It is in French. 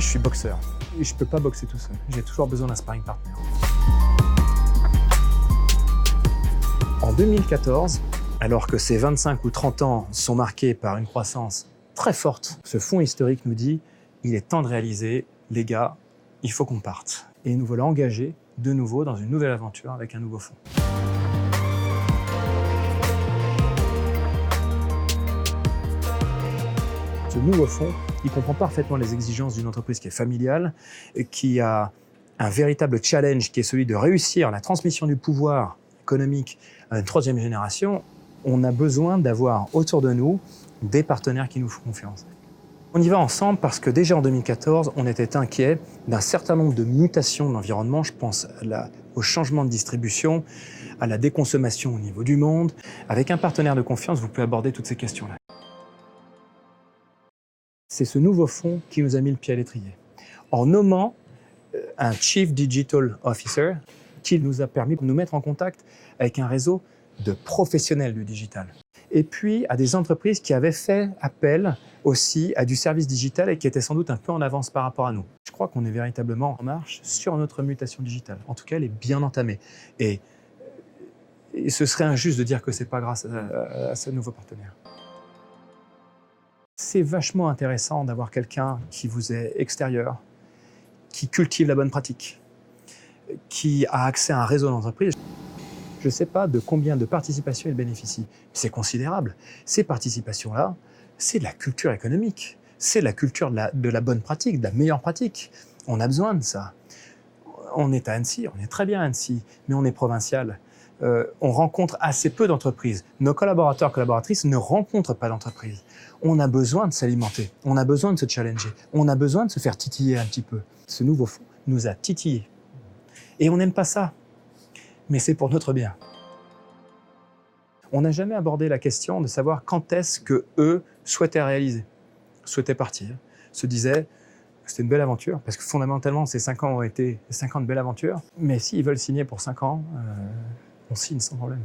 je suis boxeur et je ne peux pas boxer tout seul. J'ai toujours besoin d'un sparring partner. En 2014, alors que ces 25 ou 30 ans sont marqués par une croissance très forte, ce fonds historique nous dit « il est temps de réaliser, les gars, il faut qu'on parte ». Et nous voilà engagés de nouveau dans une nouvelle aventure avec un nouveau fonds. Ce nouveau fonds, il comprend parfaitement les exigences d'une entreprise qui est familiale, qui a un véritable challenge qui est celui de réussir la transmission du pouvoir économique à une troisième génération. On a besoin d'avoir autour de nous des partenaires qui nous font confiance. On y va ensemble parce que déjà en 2014, on était inquiet d'un certain nombre de mutations de l'environnement. Je pense au changement de distribution, à la déconsommation au niveau du monde. Avec un partenaire de confiance, vous pouvez aborder toutes ces questions-là. C'est ce nouveau fonds qui nous a mis le pied à l'étrier. En nommant un Chief Digital Officer qui nous a permis de nous mettre en contact avec un réseau de professionnels du digital. Et puis à des entreprises qui avaient fait appel aussi à du service digital et qui étaient sans doute un peu en avance par rapport à nous. Je crois qu'on est véritablement en marche sur notre mutation digitale. En tout cas, elle est bien entamée. Et ce serait injuste de dire que ce n'est pas grâce à ce nouveau partenaire. C'est vachement intéressant d'avoir quelqu'un qui vous est extérieur, qui cultive la bonne pratique, qui a accès à un réseau d'entreprises. Je ne sais pas de combien de participations il bénéficie, mais c'est considérable. Ces participations-là, c'est de la culture économique, c'est la culture de la bonne pratique, de la meilleure pratique. On a besoin de ça. On est à Annecy, on est très bien à Annecy, mais on est provincial. On rencontre assez peu d'entreprises. Nos collaborateurs, collaboratrices ne rencontrent pas d'entreprises. On a besoin de s'alimenter, on a besoin de se challenger, on a besoin de se faire titiller un petit peu. Ce nouveau fonds nous a titillés. Et on n'aime pas ça, mais c'est pour notre bien. On n'a jamais abordé la question de savoir quand est-ce qu'eux souhaitaient réaliser, souhaitaient partir, se disaient c'était une belle aventure, parce que fondamentalement ces 5 ans ont été 5 ans de belle aventure, mais s'ils veulent signer pour 5 ans, on signe sans problème.